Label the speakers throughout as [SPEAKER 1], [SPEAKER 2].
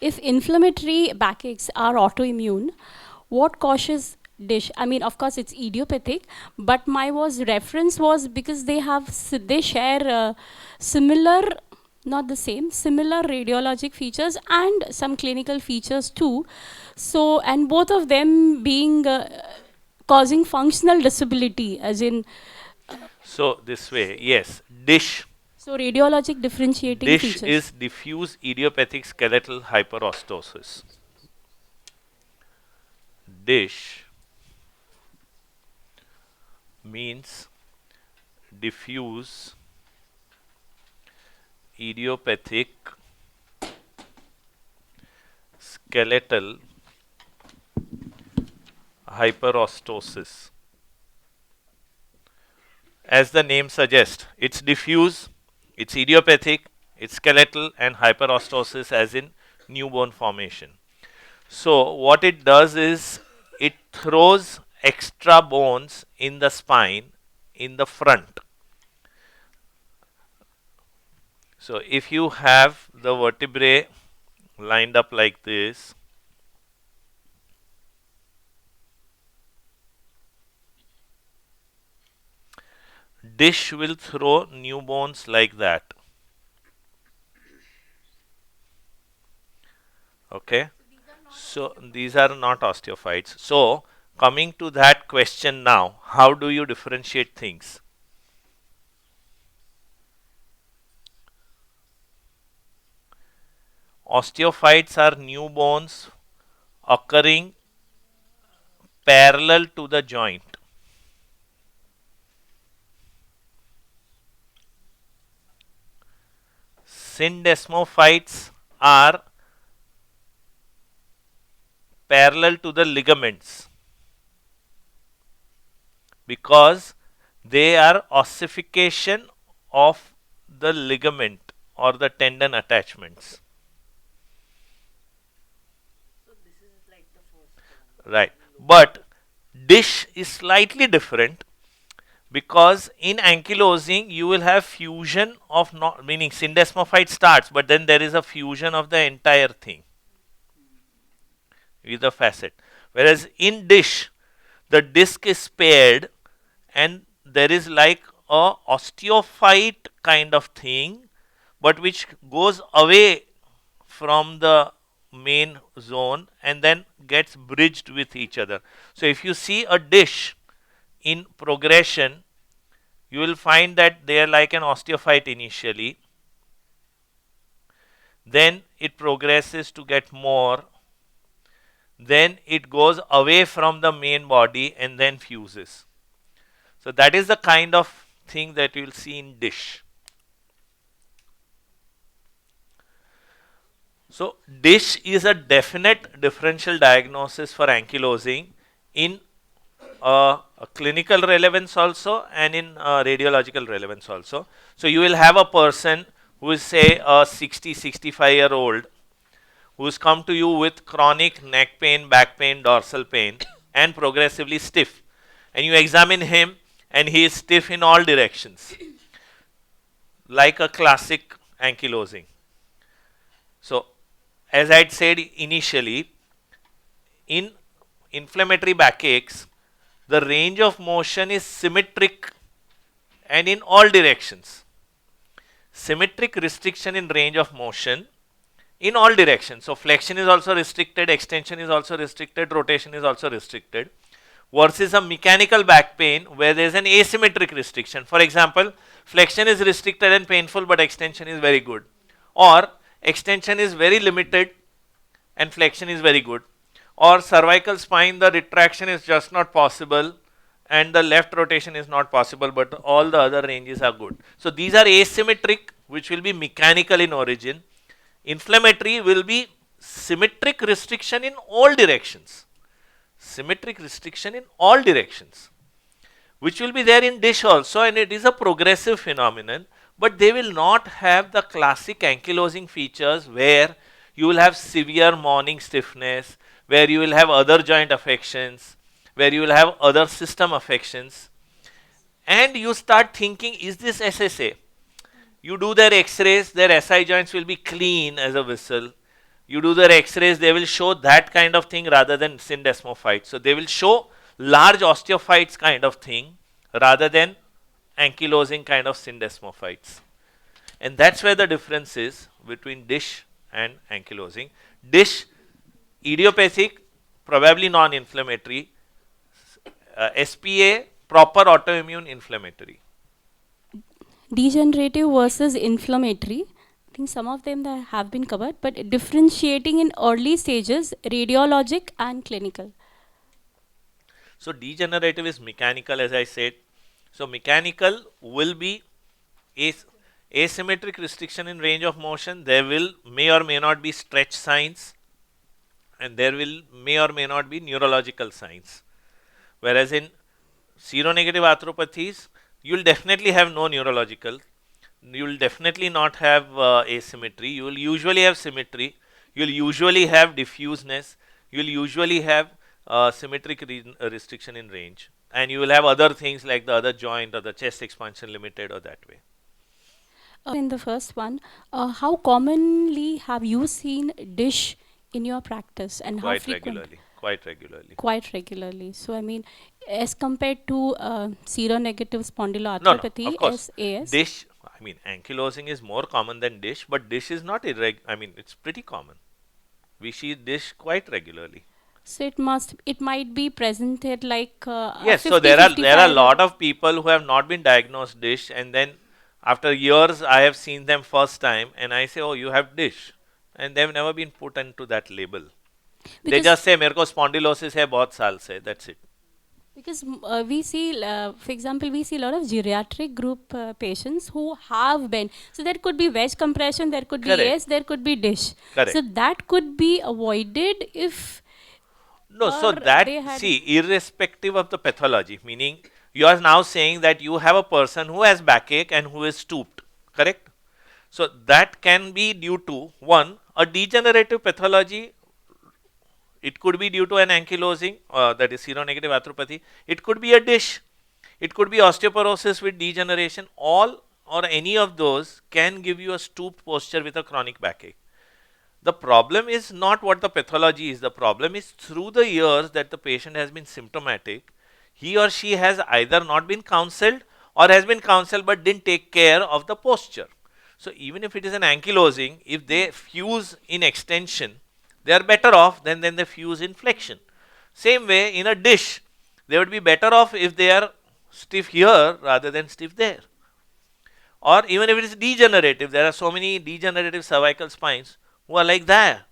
[SPEAKER 1] If inflammatory backaches are autoimmune, what causes dish? I mean, of course, it's idiopathic, but my was reference was because they have they share similar, not the same, similar radiologic features and some clinical features too. So, and both of them being causing functional disability, as in,
[SPEAKER 2] So this way, yes, DISH.
[SPEAKER 1] so radiologic differentiating
[SPEAKER 2] DISH
[SPEAKER 1] features.
[SPEAKER 2] is diffuse idiopathic skeletal hyperostosis. DISH means diffuse idiopathic skeletal hyperostosis. As the name suggests, it's diffuse, it's idiopathic, it's skeletal, and hyperostosis as in newborn formation. So what it does is it throws extra bones in the spine in the front. So if you have the vertebrae lined up like this, dish will throw new bones like that. Okay. So these are not osteophytes. So coming to that question now, how do you differentiate things? Osteophytes are new bones occurring parallel to the joint. Syndesmophytes are parallel to the ligaments because they are ossification of the ligament or the tendon attachments. Right. But dish is slightly different because in ankylosing you will have fusion of not meaning syndesmophyte starts, but then there is a fusion of the entire thing with a facet. Whereas in dish, the disc is paired and there is like a osteophyte kind of thing, but which goes away from the main zone and then gets bridged with each other. So if you see a dish in progression, you will find that they are like an osteophyte initially. Then it progresses to get more. Then it goes away from the main body and then fuses. So that is the kind of thing that you will see in dish. So dish is a definite differential diagnosis for ankylosing in a clinical relevance also and in radiological relevance also. So you will have a person who is say a 60-65-year-old who has come to you with chronic neck pain, back pain, dorsal pain and progressively stiff, and you examine him and he is stiff in all directions like a classic ankylosing. So as I had said initially, in inflammatory backaches, the range of motion is symmetric and in all directions. Symmetric restriction in range of motion in all directions. So flexion is also restricted, extension is also restricted, rotation is also restricted. Versus a mechanical back pain where there is an asymmetric restriction. For example, flexion is restricted and painful, but extension is very good. Or extension is very limited and flexion is very good. Or cervical spine, the retraction is just not possible and the left rotation is not possible, but all the other ranges are good. So these are asymmetric, which will be mechanical in origin. Inflammatory will be symmetric restriction in all directions. Symmetric restriction in all directions, which will be there in dish also, and it is a progressive phenomenon, but they will not have the classic ankylosing features where you will have severe morning stiffness, where you will have other joint affections, where you will have other system affections, and you start thinking, is this SSA? You do their x-rays, their SI joints will be clean as a whistle. You do their x-rays, they will show that kind of thing rather than syndesmophytes. So they will show large osteophytes kind of thing rather than ankylosing kind of syndesmophytes. And that's where the difference is between dish and ankylosing. Dish, idiopathic, probably non-inflammatory. SPA, proper autoimmune inflammatory.
[SPEAKER 1] Degenerative versus inflammatory. I think some of them that have been covered, but differentiating in early stages, radiologic and clinical.
[SPEAKER 2] So degenerative is mechanical, as I said. So mechanical will be asymmetric restriction in range of motion. There will may or may not be stretch signs, and there will may or may not be neurological signs. Whereas in seronegative arthropathies, you will definitely have no neurological. You will definitely not have asymmetry. You will usually have symmetry. You will usually have diffuseness. You will usually have symmetric restriction in range. And you will have other things like the other joint or the chest expansion limited or that way.
[SPEAKER 1] In the first one, how commonly have you seen dish in your practice, and how
[SPEAKER 2] Quite
[SPEAKER 1] frequent?
[SPEAKER 2] regularly. Quite regularly.
[SPEAKER 1] Quite regularly. So I mean, as compared to seronegative
[SPEAKER 2] No, no,
[SPEAKER 1] spondyloarthropathy,
[SPEAKER 2] of course.
[SPEAKER 1] SAS.
[SPEAKER 2] Dish, I mean, ankylosing is more common than dish, but dish is not I mean, it's pretty common. We see dish quite regularly.
[SPEAKER 1] So it might be presented like
[SPEAKER 2] Yes, so
[SPEAKER 1] 50,
[SPEAKER 2] there are a
[SPEAKER 1] 55.
[SPEAKER 2] lot of people who have not been diagnosed dish, and then after years I have seen them first time, and I say, oh, you have dish, and they've never been put into that label. They
[SPEAKER 1] Because
[SPEAKER 2] just say, मेरे को spondylosis है बहुत साल से. That's it.
[SPEAKER 1] because we see, for example, we see a lot of geriatric group patients who have been. So there could be wedge compression, there could be
[SPEAKER 2] Correct.
[SPEAKER 1] AS, there could be dish.
[SPEAKER 2] Correct.
[SPEAKER 1] So that could be avoided if
[SPEAKER 2] No, so
[SPEAKER 1] or
[SPEAKER 2] that,
[SPEAKER 1] they had-
[SPEAKER 2] see, irrespective of the pathology, meaning you are now saying that you have a person who has backache and who is stooped, correct? So that can be due to, one, a degenerative pathology. It could be due to an ankylosing, that is seronegative arthropathy. It could be a dish. It could be osteoporosis with degeneration. All or any of those can give you a stooped posture with a chronic backache. The problem is not what the pathology is. The problem is through the years that the patient has been symptomatic, he or she has either not been counseled or has been counseled but didn't take care of the posture. So even if it is an ankylosing, if they fuse in extension, they are better off than they fuse in flexion. Same way in a dish, they would be better off if they are stiff here rather than stiff there. Or even if it is degenerative, there are so many degenerative cervical spines who are like that.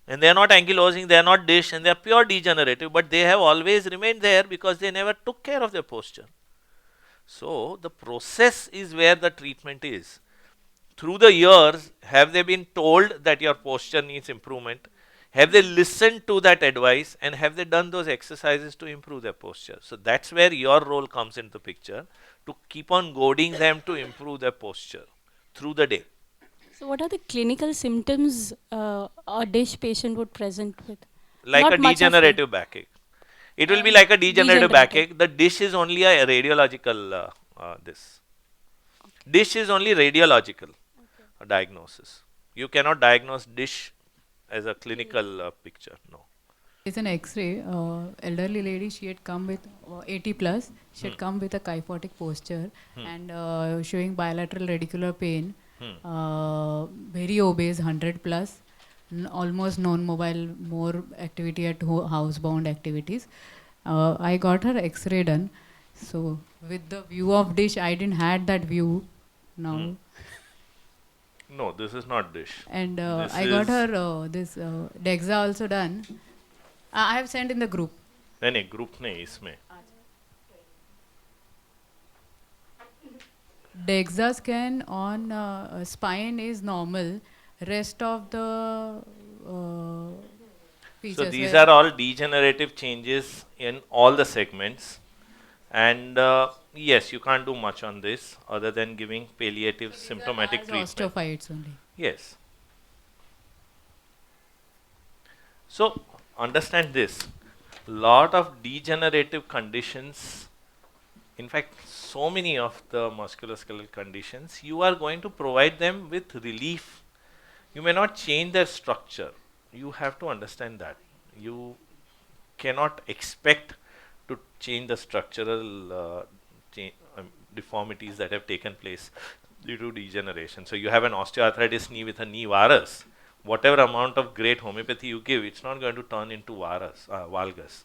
[SPEAKER 2] And they are not ankylosing, they are not dish, and they are pure degenerative, but they have always remained there because they never took care of their posture. So the process is where the treatment is. Through the years, have they been told that your posture needs improvement? Have they listened to that advice, and have they done those exercises to improve their posture? So that's where your role comes into picture, to keep on goading them to improve their posture through the day.
[SPEAKER 1] So what are the clinical symptoms a dish patient would present with?
[SPEAKER 2] Like
[SPEAKER 1] Not
[SPEAKER 2] a
[SPEAKER 1] much of them.
[SPEAKER 2] degenerative backache. It will be like a degenerative
[SPEAKER 1] Degenerative.
[SPEAKER 2] backache. The dish is only a radiological this. Dish is only radiological diagnosis. You cannot diagnose dish as a clinical picture. No.
[SPEAKER 3] It's an X-ray. Elderly lady. She had come with 80 plus. She had come with a kyphotic posture and showing bilateral radicular pain. Very obese, 100 plus. Almost non-mobile, more activity at housebound activities. I got her X-ray done. So with the view of dish, I didn't had that view now.
[SPEAKER 2] No, this is not dish.
[SPEAKER 3] And
[SPEAKER 2] This
[SPEAKER 3] I got
[SPEAKER 2] is-
[SPEAKER 3] her this DEXA also done. I have sent in the group.
[SPEAKER 2] नहीं group नहीं इसमें.
[SPEAKER 3] DEXA scan on spine is normal. Rest of the features.
[SPEAKER 2] So these
[SPEAKER 3] were-
[SPEAKER 2] are all degenerative changes in all the segments, and yes, you can't do much on this other than giving palliative symptomatic
[SPEAKER 3] as
[SPEAKER 2] treatment.
[SPEAKER 3] osteophytes only.
[SPEAKER 2] Yes. So understand this. Lot of degenerative conditions, in fact, so many of the musculoskeletal conditions, you are going to provide them with relief. You may not change their structure. you have to understand that you cannot expect to change the structural deformities that have taken place due to degeneration. So you have an osteoarthritis knee with a knee varus. Whatever amount of great homeopathy you give, it's not going to turn into valgus.